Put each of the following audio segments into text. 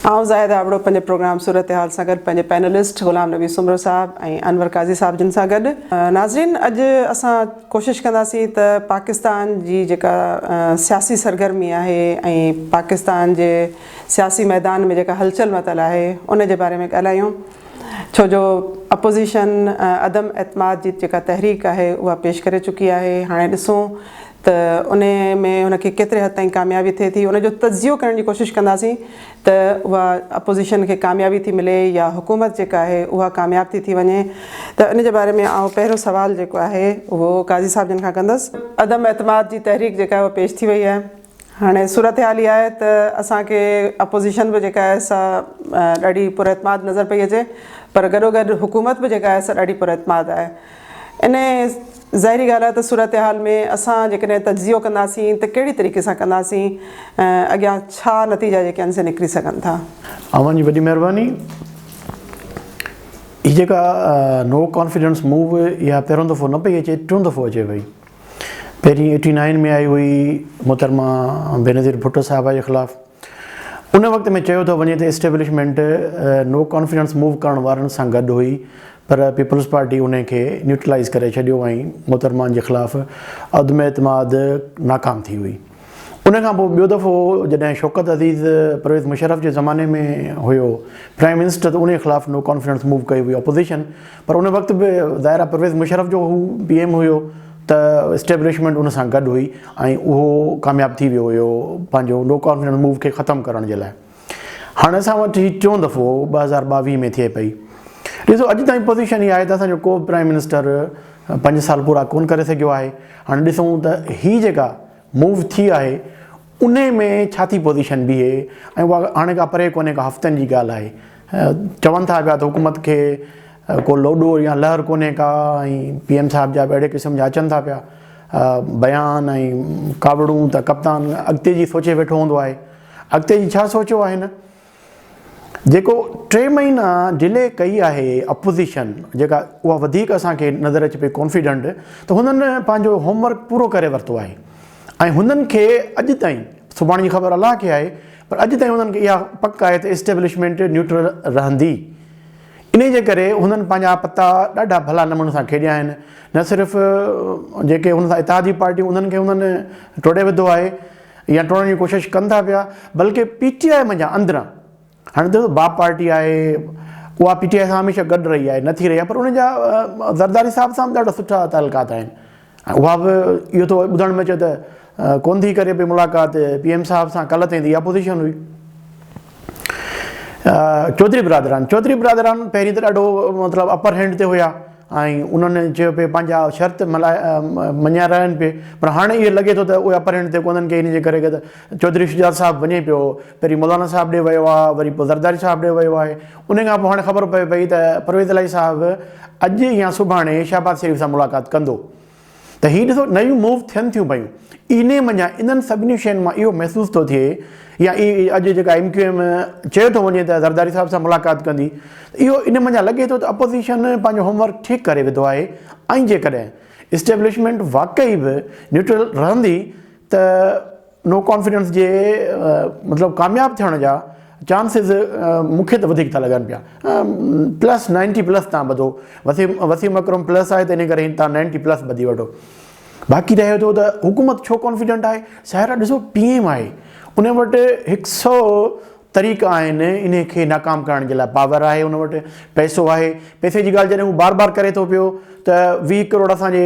आउं ज़ाहिद आबड़ो पंहिंजे प्रोग्राम सूरत हाल सां गॾु पंहिंजे पैनलिस्ट ग़ुलाम नबी सुमरो साहब ऐं अनवर काज़ी साहब जिन सां गॾु नाज़रीन अॼु असां कोशिशि कंदासीं त पाकिस्तान जी जेका सियासी सरगर्मी आहे ऐं पाकिस्तान जे सियासी मैदान में जेका हलचल मतल आहे उन जे बारे में ॻाल्हायूं। छो जो अपोज़िशन अदम एतमाद जी जेका तहरीक आहे उहा पेश करे चुकी आहे। हाणे ॾिसूं त उन में उनखे केतिरे हद ताईं कामयाबी थिए थी, उनजो तज़ियो करण जी कोशिशि कंदासीं त उहा अपोज़िशन खे कामयाबी थी मिले या हुकूमत जेका आहे उहा कामयाब थी वञे। त इन जे बारे में आउं पहिरियों सुवाल जेको आहे उहो काज़ी साहब जिन खां कंदसि। अदम एतमाद जी तहरीक जेका आहे उहा पेश थी वई आहे। हाणे सूरत हाल इहा आहे त असांखे अपोज़िशन बि जेका आहे सा ॾाढी पुरएतमाद नज़र पई अचे, पर गॾोगॾु हुकूमत बि जेका आहे सा ॾाढी पुरएतमाद आहे। इन ज़ाहिरी ॻाल्हि आहे त सूरत हाल में असां जेकॾहिं तजियो कंदासीं त कहिड़ी तरीक़े सां कंदासीं, अॻियां छा नतीजा जेके आहिनि से निकिरी सघनि था। अवां जी वॾी महिरबानी। हीअ जेका नो कॉन्फिडेंस मूव इहा पहिरियों दफ़ो न पई अचे, टियों दफ़ो अचे पई। पहिरीं 89 में आई हुई मोहतरमा बेनज़ीर भुट्टो साहिबा जे ख़िलाफ़ु। उन वक़्त में चयो थो वञे त इस्टेब्लिशमेंट नो कॉन्फिडेंस मूव करण वारनि सां गॾु हुई, पर पीपल्स पार्टी उन खे न्यूट्रलाइज़ करे छॾियो ऐं मोहतरमान जे ख़िलाफ़ु अदम एतमाद नाकाम थी हुई। उन खां पोइ ॿियो दफ़ो जॾहिं शौकत अज़ीज़ परवेज़ मुशर्रफ जे ज़माने में हुयो प्राइम मिनिस्टर, त उन ख़िलाफ़ु नो कॉन्फिडेंस मूव कई हुई अपोज़िशन। पर उन वक़्तु बि ज़ाहिर आहे परवेज़ मुशर्रफ जो हू PM हुयो त इस्टेब्लिशमेंट उन सां गॾु हुई ऐं उहो कामयाबु थी वियो हुयो पंहिंजो नो कॉन्फिडेंस मूव खे ख़तमु करण जे लाइ। हाणे असां वटि हीउ टियों दफ़ो 2022 में थिए पई। ॾिसो, अॼु ताईं पोज़ीशन इहा आहे त असांजो को प्राइम मिनिस्टर 5 साल पूरा कोन करे सघियो आहे। हाणे ॾिसूं त हीअ जेका मूव थी आहे उन में छा थी पोज़ीशन बीहे, ऐं उहा हाणे का परे कोन्हे, का हफ़्तनि जी ॻाल्हि आहे। चवनि था पिया त हुकूमत खे को लोॾो या लहर कोन्हे का, ऐं PM साहिब जा अहिड़े क़िस्म जा अचनि था पिया बयान ऐं कावड़ूं त कप्तान अॻिते जी सोचे वेठो हूंदो आहे। अॻिते जी छा सोचियो आहे न, जेको 3 महीना डिले कई आहे अपोज़िशन जेका, उहा वधीक असांखे नज़र अचे पई कॉन्फिडेंट, त हुननि पंहिंजो होमवर्क पूरो करे वरितो आहे। ऐं हुननि खे अॼु ताईं, सुभाणे जी ख़बर अलाह खे आहे, पर अॼु ताईं हुननि खे इहा पक आहे त इस्टेब्लिशमेंट न्यूट्रल रहंदी। इन जे करे हुननि पंहिंजा पता ॾाढा भला नमूने सां खेॾिया आहिनि। न सिर्फ़ु जेके हुन सां इत्तेहादी पार्टियूं उन्हनि खे हुननि टोड़े विधो आहे या टोड़ण जी कोशिशि कनि था पिया, बल्कि PTI मंझां अंदरां, हाणे ॾिसो बाप पार्टी आहे, उहा PTI सां हमेशह गॾु रही आहे, न थी रही आहे, पर उन जा ज़रदारी साहिब सां ॾाढा सुठा तालुकात आहिनि। ऐं उहा बि इहो थो ॿुधण में अचे त कोन थी करे पई मुलाक़ात PM साहिब सां, कल्ह ताईं इहा पोज़ीशन हुई। चौधरी बिरादरान पहिरीं त ॾाढो मतिलबु अपर हैंड ते हुया ऐं उन्हनि चयो पिए पंहिंजा शर्त मञिया रहनि पिए, पर हाणे इहो लॻे थो त उहे अपर हैंड ते कोन्हनि के, इन जे करे त चौधरी शुजात साहिबु वञे पियो, पहिरीं मौलाना साहिबु ॾे वियो आहे, वरी पोइ ज़रदारी साहिबु ॾे वियो आहे। उन खां पोइ हाणे ख़बर पए पई त परवेज़ इलाही साहिबु अॼु या सुभाणे शहबाज़ शरीफ़ सां मुलाक़ात कंदो। त हीअ ॾिसो नयूं मूव थियनि थियूं पयूं। इन मंझां इन्हनि सभिनी शयुनि मां इहो महसूसु थो थिए, या अॼु जेका MQM चयो थो वञे त ज़रदारी साहिब सां मुलाक़ात कंदी, इहो इन मंझां लॻे थो त अपोज़िशन पंहिंजो होमवर्क ठीकु करे विधो आहे। ऐं जेकॾहिं इस्टेब्लिशमेंट वाक़ई बि न्यूट्रल रहंदी त नो कॉन्फिडेंस जे मतिलबु कामयाबु थियण जा चांसिस मूंखे त वधीक था लॻनि पिया। +90+ तव्हां ॿधो, वसीम अकरम प्लस आहे त इन करे तव्हां 90+ ॿधी वठो। बाक़ी रहे थो त हुकूमत छो कॉन्फिडेंट आहे। साहिरा ॾिसो PM आहे, उन वटि 100 तरीक़ा आहिनि इन खे नाकाम करण जे लाइ। पावर आहे, उन वटि पैसो आहे। पैसे जी ॻाल्हि जॾहिं हू बार बार करे थो पियो त 20 करोड़ असांजे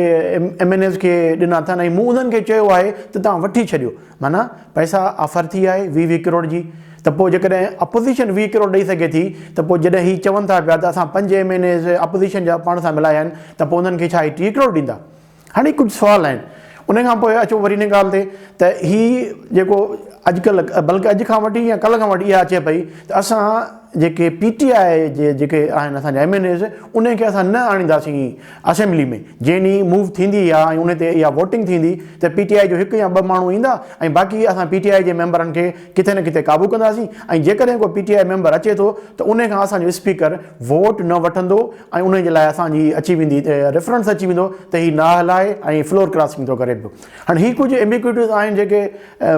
MNAs खे ॾिना अथनि ऐं मूं उन्हनि खे चयो आहे त तव्हां वठी छॾियो, माना पैसा ऑफर थी आहे 20 करोड़ जी। त पोइ जेकॾहिं अपोज़िशन 20 करोड़ ॾेई सघे थी, त पोइ जॾहिं हीअ चवनि था पिया त असां 5 MNAs अपोज़िशन जा पाण सां मिलाया आहिनि, त पोइ उन्हनि खे छा 30 करोड़ ॾींदा। हाणे कुझु सुवाल आहिनि। उन खां पोइ अचो वरी इन ॻाल्हि ते त हीअ जेको अॼुकल्ह, बल्कि अॼु खां वठी या कल्ह खां वठी इहा अचे पई त असां जेके PTI जे जेके आहिनि असांजा MNAs उनखे असां न आणींदासीं असेंबली में। जंहिं ॾींहुं मूव थींदी आहे ऐं उन ते इहा वोटिंग थींदी त PTI जो हिकु या ॿ माण्हू ईंदा ऐं बाक़ी असां PTI जे मेंबरनि खे किथे न किथे क़ाबू कंदासीं। ऐं जेकॾहिं को PTI मेंबर अचे थो त उन खां असांजो स्पीकर वोट न वठंदो ऐं उन जे लाइ असांजी अची वेंदी रेफरेंस अची वेंदो त हीउ ना हलाए ऐं फ्लोर क्रॉसिंग थो करे पियो। हाणे हीअ कुझु एम्बिक्विटीज़ आहिनि जेके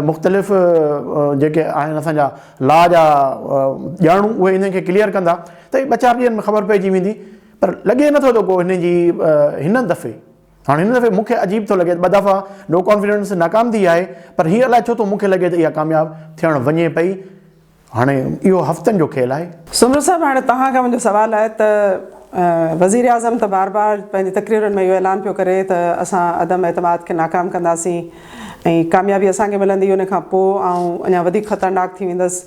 मुख़्तलिफ़ जेके आहिनि असांजा लॉ जा ॼाणू उहे इन खे क्लियर कंदा त 2-4 ॾींहंनि में ख़बर पइजी वेंदी। पर लॻे नथो त को हिन जी हिन दफ़े हाणे हिन दफ़े मूंखे अजीब थो लॻे 2 दफ़ा नो कॉन्फिडेंस नाकाम थी आहे पर हीअ अलाए छो थो मूंखे लॻे त इहा कामयाबु थियणु वञे पई। हाणे इहो हफ़्तनि जो खेल आहे। सुमरो साहब, हाणे तव्हां खां मुंहिंजो सुवालु आहे त वज़ीर आज़म त बार बार पंहिंजी तक़रीरुनि में इहो ऐलान पियो करे त असां अदम एतमाद खे नाकाम कंदासीं ऐं कामयाबी असांखे मिलंदी, उन खां पोइ ऐं अञा वधीक ख़तरनाक थी वेंदसि।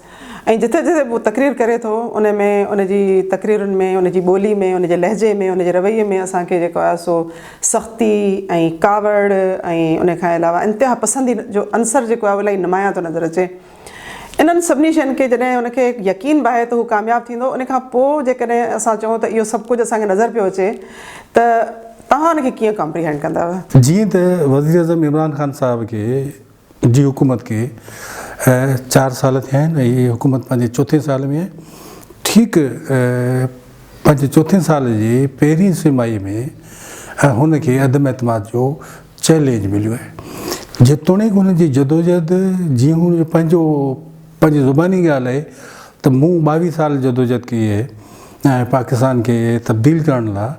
ऐं जिथे जिथे उहो तक़रीर करे थो उन में उन जी तक़रीरुनि में उन जी ॿोली में उन जे लहजे में उन जे रवैये में असांखे जेको आहे सो सख़्ती ऐं कावड़ ऐं उन खां अलावा इंतिहा पसंदी जो अंसर जेको आहे उहो इलाही नुमायां थो नज़र अचे। इन्हनि सभिनी शयुनि खे जॾहिं उनखे यकीन बि आहे त हू कामयाबु थींदो, उन खां पोइ जेकॾहिं असां चऊं त इहो सभु कुझु असांखे नज़र पियो अचे त तव्हां उनखे कीअं कॉम्प्रीहेंड कंदव? जीअं त वज़ीर आज़म इमरान ख़ान साहिब खे जी हुकूमत खे 4 साल थिया आहिनि ऐं हीअ हुकूमत पंहिंजे 4थे साल में आहे। ठीकु पंहिंजे 4थे साल जी पहिरीं सिमाही में हुनखे अदम एतमाद जो चैलेंज मिलियो आहे। जेतोणीकि हुनजी जदोजहद जीअं हुन पंहिंजी ज़ुबानी ॻाल्हि आहे त मूं 22 साल जदोजहद कई आहे पाकिस्तान खे तब्दील करण लाइ,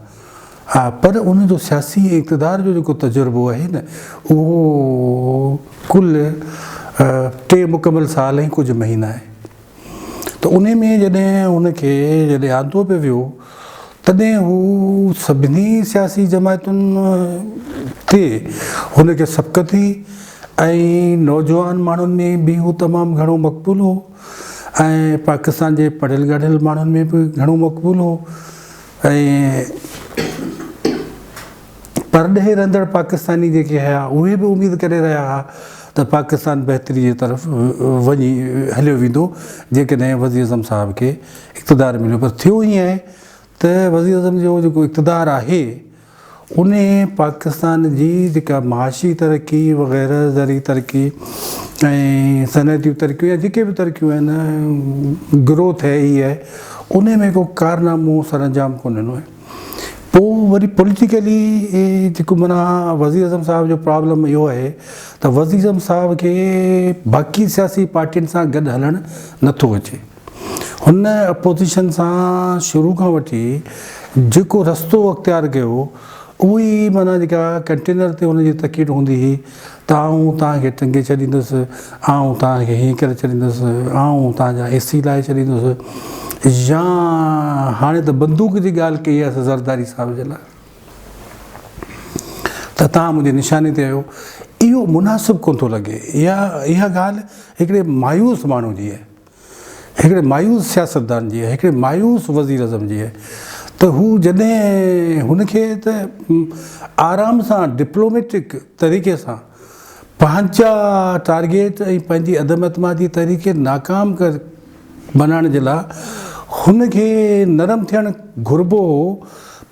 पर उनजो सियासी इक़्तिदार जो जेको तजुर्बो आहे न उहो कुल 3 मुकमल साल ऐं कुझु महीना आहे। त उन में जॾहिं हुनखे जॾहिं आंदो पियो वियो तॾहिं हू सभिनी सियासी जमायतुनि ते हुनखे सबक़त हुई ऐं नौजवान माण्हुनि में बि हू तमामु घणो मक़बूल हो ऐं पाकिस्तान जे पढ़ियल ॻाढ़ियल माण्हुनि में बि घणो मक़बूल हो ऐं परॾेह रहंदड़ पाकिस्तानी जेके हुआ उहे बि उमेदु करे रहिया हुआ त पाकिस्तान बहितरी जे तरफ़ वञी हलियो वेंदो जेकॾहिं वज़ीर आज़म साहिब खे इक़्तिदार मिलियो। पर थियो ईअं आहे त वज़ीर आज़म जो जेको इक़्तिदार आहे उन पाकिस्तान जी जेका माशी तरक़ी वग़ैरह ज़री तरक़ी ऐं सनअती तरक़ियूं या जेके बि तरक़ियूं आहिनि ग्रोथ है ही आहे उन में को कारनामो सर अंजाम कोन ॾिनो आहे। पोइ वरी पॉलिटिकली जेको माना वज़ीर आज़म साहिब जो प्रॉब्लम इहो आहे त वज़ीर आज़म साहिब खे बाक़ी सियासी पार्टियुनि सां गॾु हलणु नथो अचे। हुन अपोज़िशन सां शुरू खां वठी जेको रस्तो अख़्तियार कयो उहे ई माना जेका कंटेनर ते हुनजी तकीद हूंदी हुई त आऊं तव्हांखे टंगे छॾींदुसि, आऊं तव्हांखे हीअं करे छॾींदुसि, आऊं तव्हांजा AC लाहे छॾींदुसि, या हाणे त बंदूक जी ॻाल्हि कई आहे ज़रदारी साहिब जे लाइ त तव्हां मुंहिंजे निशाने ते आहियो। इहो मुनासिबु कोन थो लॻे। इहा ॻाल्हि हिकिड़े मायूस माण्हू जी आहे, हिकिड़े मायूस सियासतदान जी आहे, हिकिड़े मायूस वज़ीर आज़म जी आहे त हू जॾहिं हुनखे त आराम सां डिप्लोमेटिक तरीक़े सां पंहिंजा टारगेट ऐं पंहिंजी अदम एतमादी तरीक़े नाकाम बनाइण जे लाइ हुनखे नरम थियणु घुरिबो हो।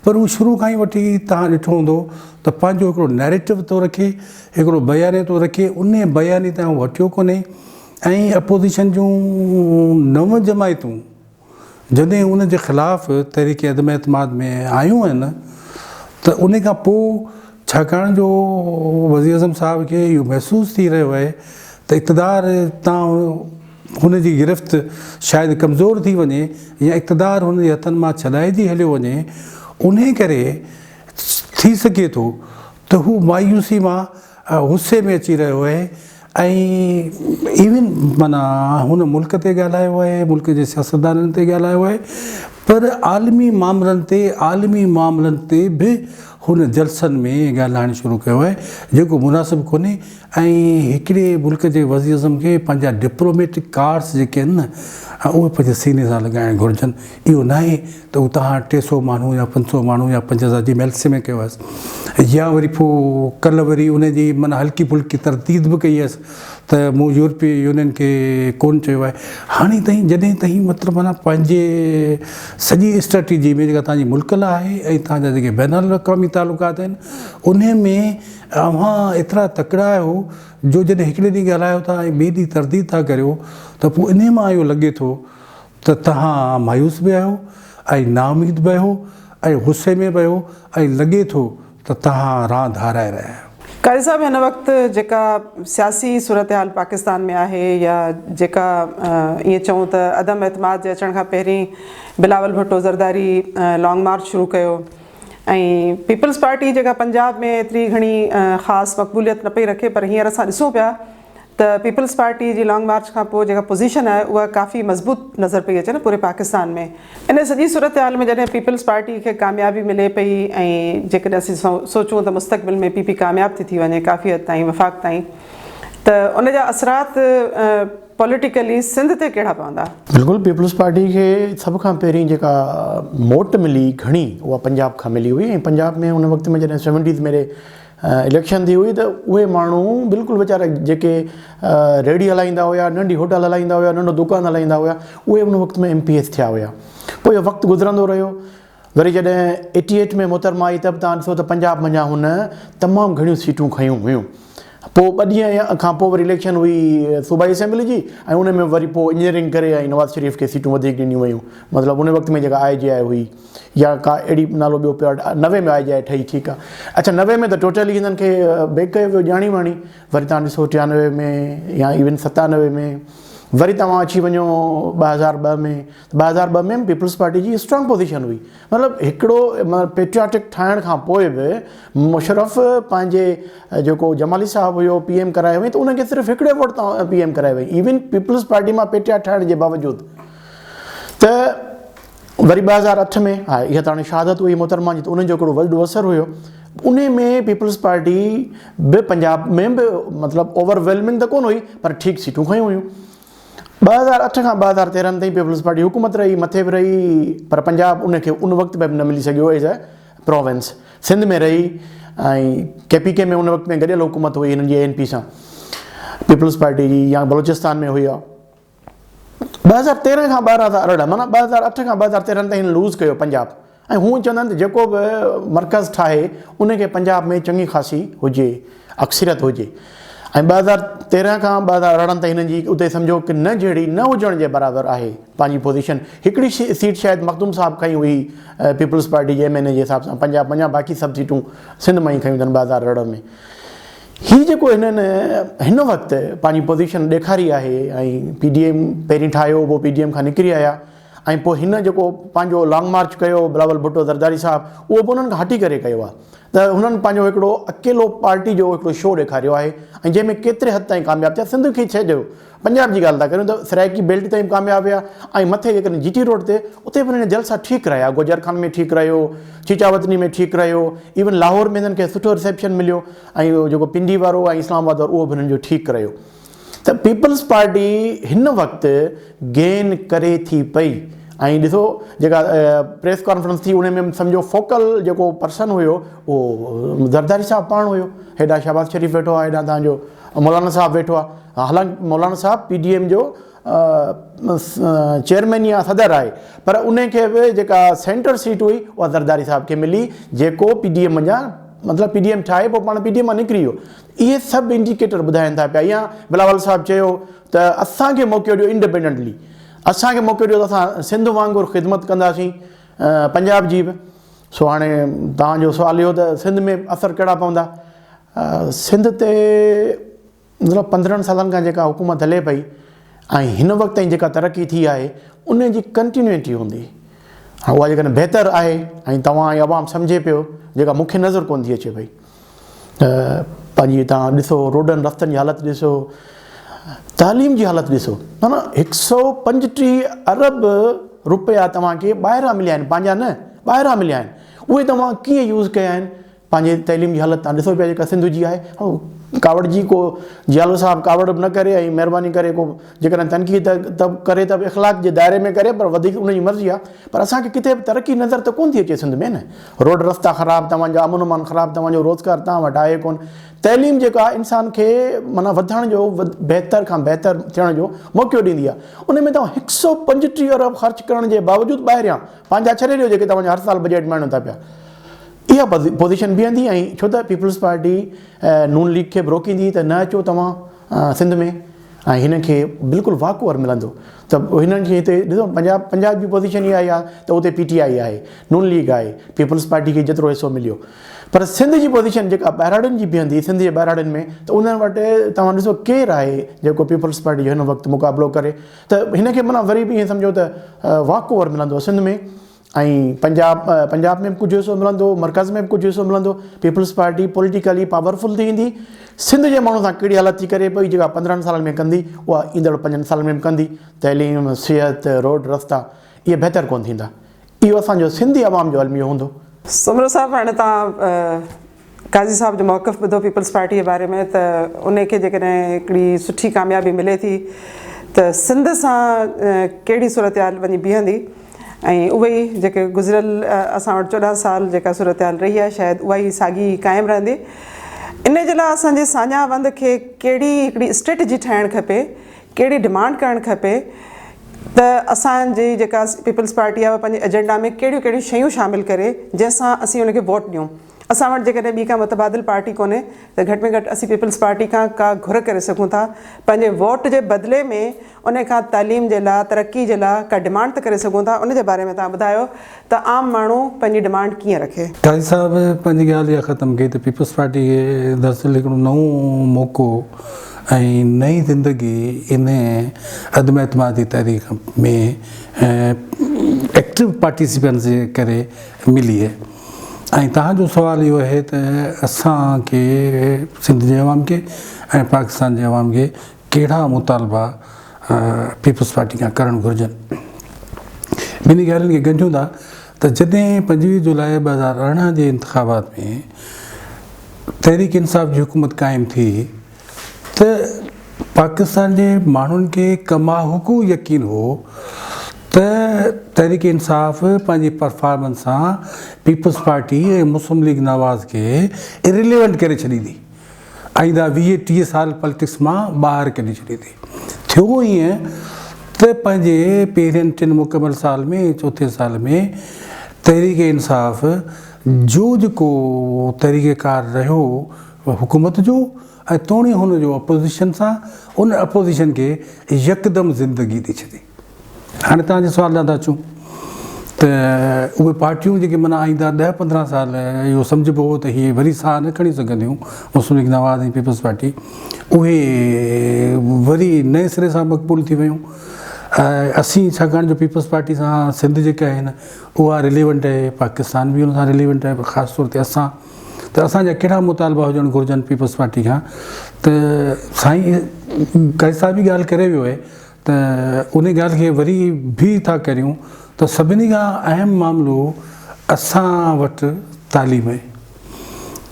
पर हू शुरू खां ई वठी तव्हां ॾिठो हूंदो त पंहिंजो हिकिड़ो नैरेटिव थो रखे, हिकिड़ो बयाने थो रखे, उन बयानी तां वठियो कोन्हे। ऐं अपोज़िशन जूं 9 जमायतूं जॾहिं उन जे ख़िलाफ़ु तहरीक अदम एतमाद में आयूं आहिनि त उन खां पोइ छाकाणि जो वज़ीर आज़म साहिब खे इहो महसूसु थी रहियो आहे त इक़्तिदार तां हुनजी गिरफ़्त शायदि कमज़ोर थी वञे या इक़्तिदार हुन जे हथनि मां छॾाइजी हलियो वञे, उन करे थी सघे थो त हू मायूसी मां गुस्से में अची रहियो आहे। ऐं इवन माना हुन मुल्क ते ॻाल्हायो आहे, मुल्क जे सियासतदाननि ते ॻाल्हायो आहे, पर आलमी मामलनि ते बि हुन जलसनि में ॻाल्हाइणु शुरू कयो आहे जेको मुनासिबु कोन्हे। ऐं हिकिड़े मुल्क जे वज़ीर आज़म खे पंहिंजा डिप्लोमेटिक कार्ड्स जेके आहिनि न उहे पंहिंजे सीने सां लॻाइणु घुरिजनि। इहो न आहे त हू तव्हां 300 माण्हू या 500 माण्हू या 5000 जी मैल्से में कयो आहे। या वरी पोइ कल्ह वरी उनजी माना हल्की फुल्की तरतीब बि कई हुअसि त मूं यूरोपीय यूनियन खे कोन चयो आहे। हाणे ताईं जॾहिं ताईं मतिलबु माना पंहिंजे सॼी स्ट्रेटजी में जेका तव्हांजी मुल्क लाइ आहे ऐं तव्हांजा जेके बैन अल-अक़वामी तालुकात आहिनि उन में अव्हां एतिरा तकिड़ा आहियो जो जॾहिं हिकिड़े ॾींहुं ॻाल्हायो था ऐं ॿिए ॾींहुं तरदीद था करियो त पोइ इन मां इहो लॻे थो त तव्हां मायूस बि आहियो ऐं नाउमीद बि आहियो ऐं गुस्से में बि आहियो ऐं लॻे थो त तव्हां रांदि हाराए रहिया आहियो। कारी साहब, हिन वक़्तु जेका सियासी सूरत हाल पाकिस्तान में आहे या जेका ईअं चऊं त अदम एतमाद जे अचण खां पहिरीं बिलावल भुट्टो ज़रदारी लॉन्ग मार्च शुरू कयो ऐं पीपल्स पार्टी जेका पंजाब में एतिरी घणी ख़ासि मक़बूलियत न पई रखे, पर हींअर असां ॾिसूं पिया त पीपल्स पार्टी जी लॉन्ग मार्च खां पोइ जेका पोज़ीशन आहे उहा काफ़ी मज़बूत नज़र पई अचे न पूरे पाकिस्तान में। इन सॼी सूरत हाल में जॾहिं पीपल्स पार्टी खे कामयाबी मिले पई ऐं जेकॾहिं असीं सोचूं त मुस्तक़बिल में पीपी कामयाबु थी वञे काफ़ी हद ताईं वफ़ाक़ ताईं, त उन जा असरात पॉलिटिकली सिंध ते कहिड़ा पवंदा? बिल्कुलु, पीपल्स पार्टी खे सभ खां पहिरीं जेका मोट मिली घणी उहा पंजाब खां मिली हुई ऐं पंजाब में उन वक़्त में जॾहिं 70s में इलेक्शन थी हुई त उहे माण्हू बिल्कुलु वीचारा जेके रेडी हलाईंदा हुया, नंढी होटल हलाईंदा हुया, नंढो दुकान हलाईंदा हुया, उहे उन वक़्त में MPs थिया हुया। पोइ इहो वक़्तु गुज़रंदो रहियो। वरी जॾहिं 88 में मुहतरमा आई त तव्हां ॾिसो त पंजाब मंझां हुन तमामु घणियूं सीटूं खयूं हुयूं। पोइ 2 ॾींहं खां पोइ वरी इलेक्शन हुई सूबाई असेंबली जी ऐं उन में वरी पोइ इंजीनियरिंग करे ऐं नवाज़ शरीफ़ खे सीटूं वधीक ॾिनियूं वयूं। मतिलबु उन वक़्त में जेका IJI हुई या का अहिड़ी नालो ॿियो पियो 90 में IJI ठही, ठीकु आहे। अच्छा, 90 में त टोटली हिननि खे बेक कयो वियो ॼाणी वाणी। वरी तव्हां ॾिसो 93 में या इवन 97 में, वरी तव्हां अची वञो 2002 में। 2002 में peoples party G strong position हुई। मतिलबु हिकिड़ो पेट्रियाटिक ठाहिण खां पोइ बि मुशरफ पंहिंजे जेको जमाली साहब हुयो PM कराए वई त उनखे सिर्फ़ु हिकिड़े वोट तां PM कराए वई, इवन पीपल्स पार्टी मां पेट्रियाट ठाहिण जे बावजूदि। त वरी 2008 में हा इहा त हाणे शहादत हुई मोहतरमा जी, त उनजो हिकिड़ो वॾो असरु हुयो। उन में पीपल्स पार्टी बि पंजाब में बि मतिलबु ओवरवेलमिंग त कोन हुई, पर ठीकु सीटूं खयूं हुयूं। 2008 खां 2013 ताईं पीपल्स पार्टी हुकूमत रही, मथे बि रही, पर पंजाब उनखे उन वक़्त में बि न मिली सघियो एज़ अ प्रोविंस। सिंध में रही ऐं KPK में उन वक़्त में गॾियल हुकूमत हुई हिननि जी ANP सां पीपल्स पार्टी जी, या बलोचिस्तान में हुई आहे। 2013 खां 2018 माना 2008 खां 2013 ताईं लूज़ कयो पंजाब। ऐं हू चवंदा आहिनि त जेको बि मर्कज़ ठाहे उनखे पंजाब में चङी ख़ासी हुजे, अक्सरियत हुजे। ऐं 2013 खां 2018 ताईं हिननि जी उते सम्झो कि न जहिड़ी न हुजण जे बराबरि आहे पंहिंजी पोज़ीशन। हिकिड़ी सीट शायदि मखदूम साहब खई हुई पीपल्स पार्टी जे MNA जे हिसाब सां, पंजाब बाक़ी सभु सीटूं सिंध मां ई खयूं अथनि 2018 में। हीउ जेको हिननि हिन वक़्तु पंहिंजी पोज़ीशन ॾेखारी आहे ऐं PDM पहिरीं ठाहियो, पोइ PDM खां निकिरी आया ऐं पोइ हिन जेको पंहिंजो लॉन्ग मार्च कयो बिलावल भुट्टो ज़रदारी साहब, उहो बि उन्हनि खां हटी करे कयो आहे। त हुननि पंहिंजो हिकिड़ो अकेलो पार्टी जो हिकिड़ो शो ॾेखारियो आहे ऐं जंहिंमें केतिरे हद ताईं कामयाबु थिया। सिंध खे छॾियो, पंजाब जी ॻाल्हि था करियूं त सराइकी बेल्ट ताईं कामयाबु हुआ ऐं मथे जेकॾहिं GT रोड ते उते बि हिननि जलसा ठीकु रहिया। गुजर खान में ठीकु रहियो, चीचावतनी में ठीकु रहियो, इवन लाहौर में हिननि खे सुठो रिसेप्शन मिलियो ऐं जेको पिंडी वारो ऐं इस्लामाबाद वारो उहो बि हिननि जो ठीकु रहियो। त पीपल्स पार्टी हिन वक़्तु गेन करे थी पई। ऐं ॾिसो जेका प्रेस कॉन्फ्रेंस थी उन में सम्झो फोकल जेको पर्सन हुयो उहो ज़रदारी साहब पाण हुयो। हेॾा शहबाज़ शरीफ़ वेठो आहे, हेॾा तव्हांजो मौलाना साहब वेठो आहे। हालांकि मौलाना साहब PDM जो चेयरमैन या सदर आहे, पर उनखे बि जेका सेंटर सीट हुई उहा ज़रदारी साहब खे मिली, जेको PDM मंझां मतिलबु PDM ठाहे पोइ पाण PDM मां निकिरी वियो। इहे सभु इंडिकेटर ॿुधाइनि था पिया। या बिलावल साहब चयो त असांखे मौक़ो ॾियो इंडिपेंडेंटली, असांखे मौक़ो ॾियो त असां सिंध वांगुरु ख़िदमत कंदासीं पंजाब जी बि। सो हाणे तव्हांजो सुवालु इहो त सिंध में असरु कहिड़ा पवंदा। सिंध ते मतिलबु 15 सालनि खां जेका हुकूमत हले पई ऐं हिन वक़्त ताईं जेका तरक़ी थी आहे उन जी कंटिन्यूटी हूंदी, उहा जेकॾहिं बहितरु आहे ऐं तव्हां या आवाम सम्झे पियो, जेका मूंखे नज़र कोन थी अचे पई। त पंहिंजी तव्हां ॾिसो रोडनि रस्तनि जी हालति ॾिसो, तालीम जी हालति ॾिसो, माना 135 अरब रुपया तव्हांखे ॿाहिरां मिलिया आहिनि, पंहिंजा न ॿाहिरां मिलिया आहिनि। उहे तव्हां कीअं यूज़ कया आहिनि? पंहिंजे तइलीम जी हालति तव्हां ॾिसो पिया जेका सिंध जी आहे, कावड़ जी को जियालो साहब कावड़ न करे ऐं महिरबानी करे को जेकॾहिं तनक़ीद त करे त इख़लाक़ जे दायरे में करे पर वधीक उनजी मर्ज़ी आहे पर असांखे किथे बि तरक़ी नज़र त कोन थी अचे सिंध में न रोड रस्ता ख़राबु तव्हांजा अमन अमान ख़राबु तव्हांजो रोज़गार तव्हां वटि आहे कोन तइलीम जेका इंसान खे माना वधण जो बहितर खां बहितर थियण जो मौक़ो ॾींदी आहे उन में तव्हां 135 अरब ख़र्च करण जे बावजूदि ॿाहिरियां पंहिंजा छॾे ॾियो जेके तव्हांजा हर साल बजट माण्हू था पिया इहा पोज़ीशन बीहंदी ऐं छो त पीपल्स पार्टी नून लीग खे बि रोकींदी त न अचो तव्हां सिंध में ऐं हिन खे बिल्कुलु वाकओवर मिलंदो त हिननि खे हिते ॾिसो पंजाब जी पोज़ीशन इहा आहे त उते PTI आहे नून लीग आहे पीपल्स पार्टी खे जेतिरो हिसो मिलियो पर सिंध जी पोज़ीशन जेका ॿाहिराड़नि जी बीहंदी सिंध जे ॿाहिराड़नि में त उन्हनि वटि तव्हां ॾिसो केरु आहे जेको पीपल्स पार्टी जो हिन वक़्तु मुक़ाबिलो करे त हिन खे माना वरी बि ईअं सम्झो त वाकओवर मिलंदो सिंध में ऐं पंजाब में बि कुझु हिसो मिलंदो मर्कज़ में बि कुझु हिसो मिलंदो पीपल्स पार्टी पॉलिटिकली पावरफुल थी ईंदी सिंध जे माण्हू सां कहिड़ी हालत थी करे पई जेका 15 सालनि में कंदी उहा ईंदड़ 5 सालनि में बि कंदी तइलीम सिहत रोड रस्ता इहे बहितर कोन थींदा इहो असांजो सिंधी आवाम जो अलमियो हूंदो सुमरो साहब हाणे तव्हां काज़ी साहब जो मौक़िफ़ ॿुधो पीपल्स पार्टी जे बारे में त उनखे जेकॾहिं हिकिड़ी सुठी कामयाबी मिले थी त सिंध सां कहिड़ी सूरत वञी बीहंदी ऐं उहे ई जेके गुज़िरियल असां वटि 14 साल जेका सूरत रही आहे शायदि उहा ई साॻी क़ाइमु रहंदी इन जे लाइ असांजे सान्यावंद खे कहिड़ी हिकिड़ी स्ट्रेटजी ठाहिणु खपे कहिड़ी डिमांड करणु खपे त असांजी जेका पीपल्स पार्टी आहे पंहिंजे एजेंडा में कहिड़ियूं कहिड़ियूं शयूं शामिलु करे जंहिंसां असीं उनखे वोट ॾियूं असां वटि जेकॾहिं ॿी का मुतबादिल पार्टी कोन्हे त घटि में घटि असीं पीपल्स पार्टी खां का घुर करे सघूं था पंहिंजे वोट जे बदिले में उन खां तालीम जे लाइ तरक़ी जे लाइ का डिमांड त करे सघूं था उन जे बारे में तव्हां ॿुधायो त आम माण्हू पंहिंजी डिमांड कीअं रखे काज़ी साहिबु पंहिंजी ॻाल्हि इहा ख़तमु कई त पीपल्स पार्टी खे दरअसल हिकिड़ो नओं मौक़ो ऐं नई ज़िंदगी इन अदम एतमादी तारीख़ में एक्टिव पार्टिसिपेंट्स जे करे मिली आहे ऐं तव्हांजो सुवालु इहो आहे त असांखे सिंध जे अवाम खे ऐं पाकिस्तान जे अवाम खे कहिड़ा मुतालबा पीपल्स पार्टी खां करणु घुरिजनि ॿिन्ही ॻाल्हियुनि खे गंढियूं था त जॾहिं 25 जुलाई 2018 जे इंतिखाबात में तहरीक इंसाफ़ जी हुकूमत क़ाइमु थी त पाकिस्तान जे माण्हुनि खे कमाहुकू यकीन हो त तहरीक इंसाफ़ पंहिंजी परफॉर्मेंस सां पीपल्स पार्टी ऐं मुस्लिम लीग नवाज़ खे इरिलेवेंट करे छॾींदी आईंदा 20-30 साल पॉलिटिक्स मां ॿाहिरि कढी छॾींदी थियो ईअं त पंहिंजे पहिरियनि 3 मुकमल साल में चौथे साल में तहरीक इंसाफ़ जो जेको तरीक़ेकार रहियो हुकूमत जो ऐं तोणी हुनजो अपोज़िशन सां उन अपोज़िशन खे यकदमि ज़िंदगी ॾेई छॾी हाणे तव्हांजे सुवाल लाइ था अचूं त उहे पार्टियूं जेके माना आईंदा 10-15 साल इहो सम्झिबो हो त हीअ वरी साह न खणी सघंदियूं मुस्लिम लीग नवाज़ ऐं पीपल्स पार्टी उहे वरी नए सिरे सां मक़बूल थी वियूं असीं छाकाणि जो पीपल्स पार्टी सां सिंध जेके आहिनि उहा रिलेवेंट आहे पाकिस्तान बि उन सां रिलेवेंट आहे ख़ासि तौर ते असां त असांजा कहिड़ा मुतालबा हुजणु घुरिजनि पीपल्स पार्टी खां त साईं काज़ी साहिब बि ॻाल्हि करे वियो आहे त उन ॻाल्हि खे वरी बि था करियूं त सभिनी खां अहम मामिलो असां वटि तालीम आहे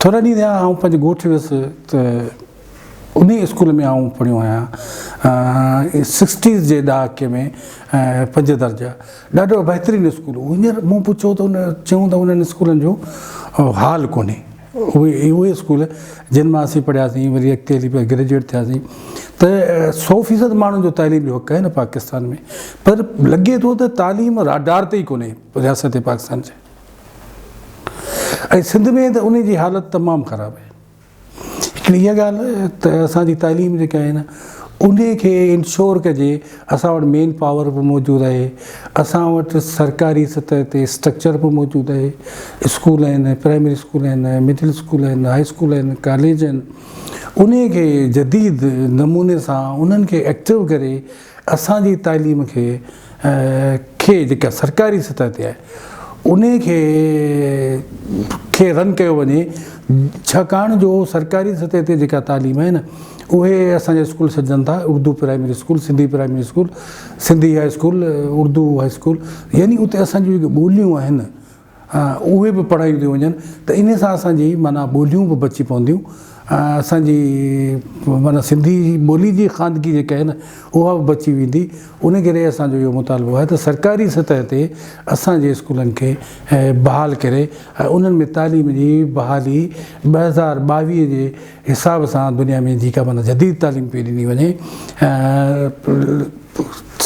थोरा ॾींहं थिया आउं पंहिंजे ॻोठ वियुसि त उन स्कूल में आउं पढ़ियो आहियां 60s जे ॾहाके में 5 दर्जा ॾाढो बहितरीनु स्कूल हींअर मूं पुछियो त चयूं त उन्हनि स्कूलनि जो हाल कोन्हे उहे स्कूल जिन मां असीं पढ़ियासीं वरी अॻिते हली पिया ग्रेजुएट थियासीं त 100% माण्हुनि जो तालीम जो हक़ आहे न पाकिस्तान में पर लॻे थो त तालीम राडार ते ई कोन्हे रियासत पाकिस्तान जे ऐं सिंध में त उन जी हालत तमामु ख़राबु आहे हिकिड़ी इहा ॻाल्हि त असांजी तालीम जेका आहे न उन खे इंश्योर कजे असां वटि मेन पावर बि मौजूदु आहे असां वटि सरकारी सतह ते स्ट्रक्चर बि मौजूदु आहे स्कूल आहिनि प्राइमरी स्कूल आहिनि मिडिल स्कूल आहिनि हाई स्कूल आहिनि कॉलेज आहिनि उन खे जदीद नमूने सां उन्हनि खे एक्टिव करे असांजी तालीम खे जेका सरकारी सतह ते आहे उन खे रन कयो वञे छाकाणि जो सरकारी सतह ते जेका तालीम आहे न उहे असांजा स्कूल सजनि था Urdu primary school Sindhi primary school Sindhi high school Urdu high school यानी उते असांजी जेके ॿोलियूं आहिनि उहे बि पढ़ायूं थियूं वञनि त इन सां असांजी माना ॿोलियूं बि बची पवंदियूं असांजी माना सिंधी ॿोली जी ख़ानगी जेका आहे न उहा बि बची वेंदी। उन करे असांजो इहो मुतालबो आहे त सरकारी सतह ते असांजे स्कूलनि खे बहाल करे उन्हनि में तालीम जी बहाली 2022 जे हिसाब सां दुनिया में जेका माना जदीद तालीम पई ॾिनी वञे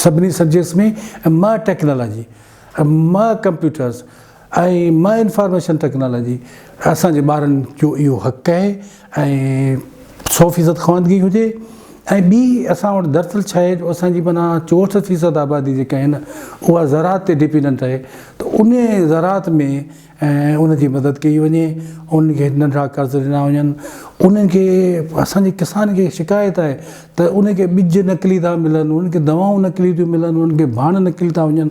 सभिनी सब्जेक्ट्स में टेक्नोलॉजी कंप्यूटर्स ऐं इंफॉर्मेशन टेक्नोलॉजी असांजे ॿारनि जो इहो हक़ु आहे ऐं 100% ख़वानगी हुजे। ऐं ॿी असां वटि दरअसल छा आहे जो असांजी माना 64% आबादी जेका आहे न उहा ज़रात ते डिपेंडेंट आहे। त उन ज़रात में उनजी मदद कई वञे, उनखे नंढड़ा कर्ज़ ॾिना वञनि। उन्हनि खे असांजे किसान खे शिकायत आहे त उनखे ॿिज नकली था मिलनि, उनखे दवाऊं नकली थियूं मिलनि, उनखे भाण नकली था वञनि।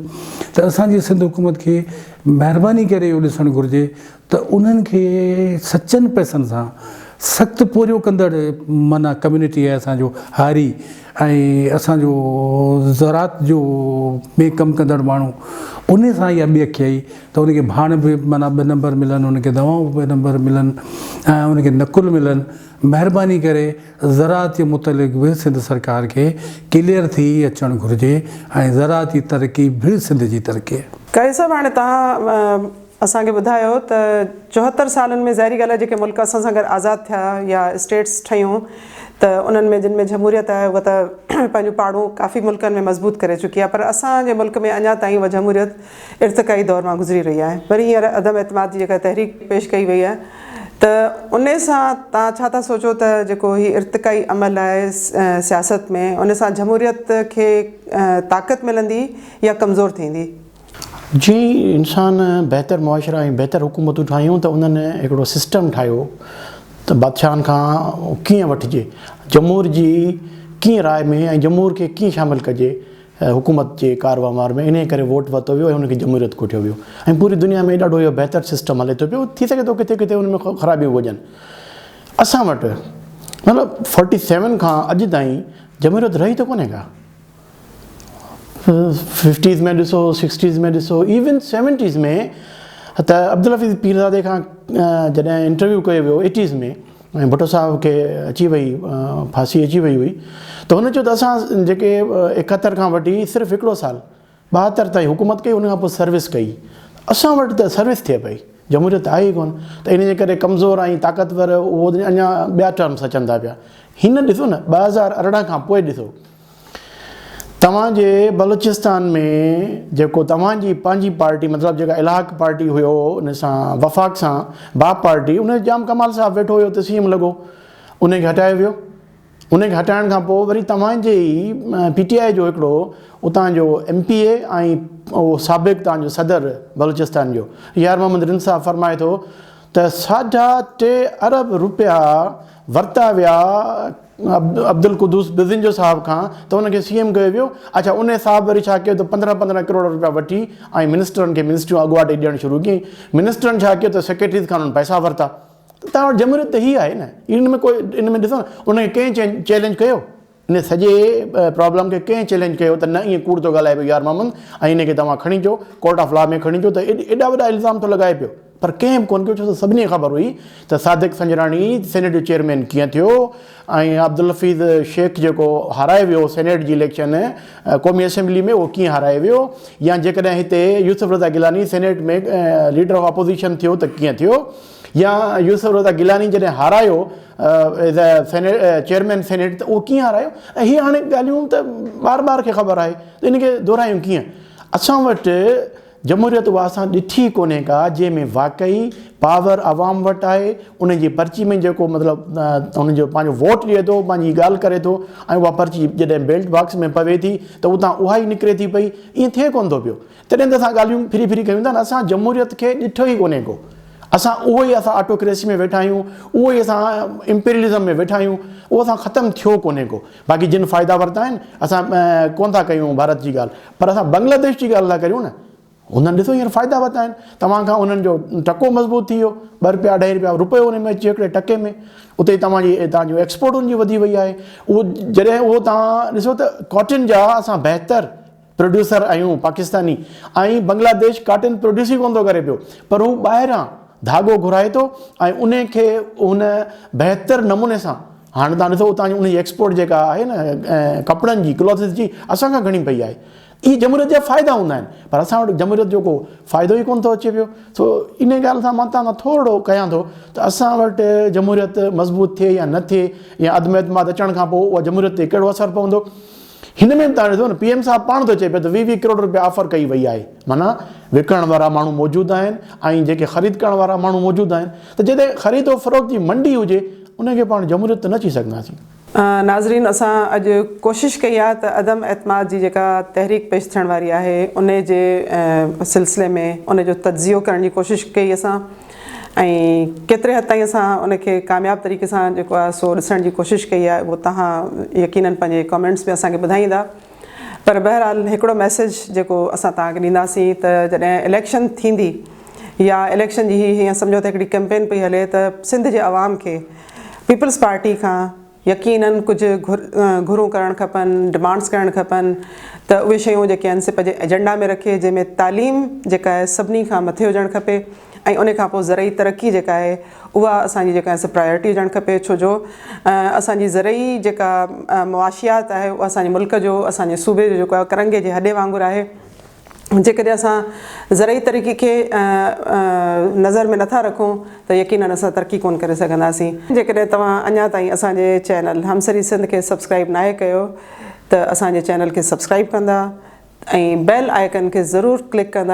त असांजी सिंध हुकूमत खे महिरबानी करे इहो ॾिसणु घुरिजे त उन्हनि खे सचनि पैसनि सां सख़्तु पोरियो कंदड़ माना कम्यूनिटी आहे असांजो हारी ऐं असांजो ज़रात जो में कमु कंदड़ माण्हू उन सां इहा ॿियखि आई त उनखे भाण बि माना 2 नंबर मिलनि, उनखे दवाऊं बि 2 नंबर मिलनि ऐं उनखे नकुल मिलनि। महिरबानी करे ज़रात जे मुतलिक़ बि सिंध सरकार खे क्लियर थी अचणु घुरिजे ऐं ज़राती तरक़ी बि सिंध जी तरक़ी आहे। काई साहब हाणे तव्हां असांखे ॿुधायो त 74 सालनि में ज़ाहिरी ॻाल्हि आहे जेके मुल्क असां सां गॾु आज़ादु थिया या स्टेट्स ठहियूं त उन्हनि में जिन में जमहूरियत आहे उहा त पंहिंजूं पाड़ूं काफ़ी मुल्कनि में मज़बूत करे चुकी आहे, पर असांजे मुल्क में अञा ताईं उहा जमहूरियत इर्तिक़ाई दौर मां गुज़री रही आहे। वरी हींअर अदम एतमाद जी जेका तहरीक पेश कई वई आहे त उन सां तव्हां छा था सोचो त जेको हीउ इर्तिक़ाई अमल आहे सियासत में उन सां जमहूरियत खे ताक़त मिलंदी या कमज़ोर थींदी? जीअं इंसान बहितर मुआशरा ऐं बहितर हुकूमतूं ठाहियूं त उन्हनि हिकिड़ो सिस्टम ठाहियो त बादशाहनि खां कीअं वठिजे, जमूर जी कीअं राय में ऐं जमूर खे कीअं शामिलु कजे हुकूमत जे कारवामार में। इन करे वोट वरितो वियो ऐं हुनखे जमहूरियत कोठियो वियो ऐं पूरी दुनिया में ॾाढो इहो बहितर सिस्टम हले थो पियो। थी सघे थो किथे किथे उन में ख़राबियूं हुजनि। असां वटि मतिलबु 47 खां अॼु ताईं जमहूरियत रही त कोन्हे का। 50s में ॾिसो, 60s में ॾिसो, इवन 70s में त अब्दुल हफ़ीज़ पीरज़ादे खां जॾहिं इंटरव्यू कयो वियो 80s में ऐं भुट्टो साहब खे अची वई फांसी अची वई हुई त हुन चयो त असां जेके 71 खां वठी सिर्फ़ु हिकिड़ो साल 72 ताईं हुकूमत कई, उन खां पोइ सर्विस कई। असां वटि त सर्विस थिए पई, जमहूरियत आहे ई कोन। त इन जे करे कमज़ोर ऐं ताक़तवर उहो अञा ॿिया टर्म्स अचनि था पिया। हिन ॾिसो न 2018 खां पोइ ॾिसो तव्हांजे बलूचिस्तान में जेको तव्हांजी पंहिंजी पार्टी मतिलबु जेका इलाक़ पार्टी हुयो उन सां वफ़ाक़ सां बाप पार्टी, उन जाम कमाल साहब वेठो हुयो त सीएम लॻो, उनखे हटायो वियो। उनखे हटाइण खां पोइ वरी तव्हांजे ई PTI जो हिकिड़ो उतां जो MPA ऐं उहो साबिक़ु तव्हांजो सदर बलूचिस्तान जो यार मोहम्मद रिंसाफ़ फरमाए थो त 3.5 अरब रुपया वरिता विया अब्दुल कुदूस बिज़िंजो साहब खां त उनखे CM कयो वियो। अच्छा, उन साहब वरी छा कयो त 15 करोड़ रुपया वठी ऐं मिनिस्टरनि खे मिनिस्ट्रियूं अॻुवाट ॾियणु शुरू कई। मिनिस्टरनि छा कयो त सेक्रेटरीज़ खां उन्हनि पैसा वरिता। तव्हां वटि जमहूरियत त हीअ आहे न, इन में कोई इन में ॾिसो न उनखे कंहिं चैलेंज कयो, इन सॼे प्रॉब्लम खे कंहिं चैलेंज कयो त न ईअं कूड़ थो ॻाल्हाए पियो यार मोहम्मद ऐं इनखे तव्हां खणी अचो कोर्ट ऑफ लॉ में खणी अचो। त एॾा वॾा इल्ज़ाम थो लॻाए पियो, पर कंहिं बि कोन कयो। छो त सभिनी खे ख़बर हुई त सादिक संजराणी सेनेट जो चेयरमैन कीअं थियो ऐं अब्दुल हफ़ीज़ शेख जेको हाराए वियो सेनेट जी इलेक्शन क़ौमी असेंबली में, उहो कीअं हाराए वियो, या जेकॾहिं हिते यूसुफ रज़ा गिलानी सेनेट में लीडर ऑफ अपोज़िशन थियो त कीअं थियो, या यूसुफ रज़ा गिलानी जॾहिं हारायो एज़ अ चेयरमैन सेनेट त उहो कीअं हारायो। ऐं हीअ हाणे ॻाल्हियूं त बार खे ख़बर आहे, त इनखे दोहरायूं कीअं। असां वटि जमहूरियत उहा असां ॾिठी कोन्हे का जंहिंमें वाक़ई पावर आवाम वटि आहे, उनजी पर्ची में जेको मतिलबु उनजो पंहिंजो वोट ॾिए थो, पंहिंजी ॻाल्हि करे थो ऐं उहा पर्ची जॾहिं बैलेट बॉक्स में पवे थी त उतां उहा ई निकिरे थी पई। ईअं थिए कोन थो पियो। तॾहिं त असां ॻाल्हियूं फिरी कयूं था न। असां जमहूरियत खे ॾिठो ई कोन्हे को। असां उहो ई असां ऑटोक्रेसी में वेठा आहियूं, उहो ई असां इम्पीरियलिज़म में वेठा आहियूं, उहो असां ख़तमु थियो कोन्हे को। बाक़ी जिन फ़ाइदा वरिता आहिनि असां कोन था कयूं भारत जी ॻाल्हि, पर असां बांग्लादेश जी ॻाल्हि था करियूं न। उन्हनि ॾिसो हींअर फ़ाइदा वरिता आहिनि। तव्हां खां उन्हनि जो टको मज़बूत थी वियो, 2 रुपया 2.5 रुपया रुपयो उन में अची वियो हिकिड़े टके में। उते तव्हांजो एक्सपोर्ट उनजी वधी वई आहे। उहो जॾहिं उहो तव्हां ॾिसो त कॉटन जा असां बहितर प्रोड्यूसर आहियूं पाकिस्तानी, ऐं बांग्लादेश कॉटन प्रोड्यूस ई कोन थो करे पियो, पर हू ॿाहिरां धाॻो घुराए थो ऐं उन खे उन बहितर नमूने सां हाणे तव्हां ॾिसो उतां जी उनजी एक्सपोर्ट जेका आहे न कपिड़नि जी क्लॉथ्स जी असांखां घणी पई आहे। इहे जमहूरियत जा फ़ाइदा हूंदा आहिनि पर असां वटि जमहूरियत जो को फ़ाइदो ई कोन थो अचे पियो। सो इन ॻाल्हि सां मां तव्हां थोरो कयां थो त असां वटि जमहूरियत मज़बूत थिए या न थिए या अदम एतमाद अचण खां पोइ उहा जमहूरियत ते कहिड़ो असरु पवंदो। हिन में तव्हां ॾिसो न PM साहब पाण थो चए पियो त 20 करोड़ रुपया ऑफर कई वई आहे, माना विकिणण वारा माण्हू मौजूदु आहिनि ऐं जेके ख़रीद करण वारा माण्हू मौजूदु आहिनि, त जिते ख़रीद फ़रोख़्त जी मंडी हुजे उनखे पाण जमहूरियत न चई सघंदासीं। नाज़रीन, असां अॼु कोशिशि कई आहे त अदम एतमाद जी जेका तहरीक पेश थियण वारी आहे उन जे सिलसिले में उन जो तज्ज़ियो करण जी कोशिशि कई असां ऐं केतिरे हद ताईं असां उनखे कामयाबु तरीक़े सां जेको आहे सो ॾिसण जी कोशिशि कई आहे उहो तव्हां यकीनन पंहिंजे कमेंट्स में असांखे ॿुधाईंदा। पर बहरहाल हिकिड़ो मैसेज जेको असां तव्हांखे ॾींदासीं त जॾहिं इलेक्शन थींदी या इलेक्शन जी हीअं सम्झो त हिकिड़ी कैंपेन पई हले त सिंध जे आवाम खे पीपल्स पार्टी खां यकीनन कुझु घुरूं करणु खपनि, डिमांड्स करणु खपनि त उहे शयूं जेके आहिनि से पंहिंजे एजेंडा में रखे, जंहिंमें तालीम जेका आहे सभिनी खां मथे हुजणु खपे ऐं उन खां पोइ ज़रई तरक़ी जेका आहे उहा असांजी जेका आहे प्रायोरिटी हुजणु खपे। छो जो असांजी ज़रई जेका मुआशियात आहे उहा असांजे मुल्क जो, असांजे सूबे जो जेको आहे करंगे जे हॾे वांगुरु आहे। जेकॾहिं असां ज़रई तरीक़े खे नज़र में नथा रखूं त यकीनन असां तरक़ी कोन करे सघंदासीं। जेकॾहिं तव्हां अञा ताईं असांजे चैनल हमसरी सिंध खे सब्सक्राइब नाहे कयो त असांजे चैनल खे सब्सक्राइब कंदा ऐं बेल आइकन खे ज़रूरु क्लिक कंदा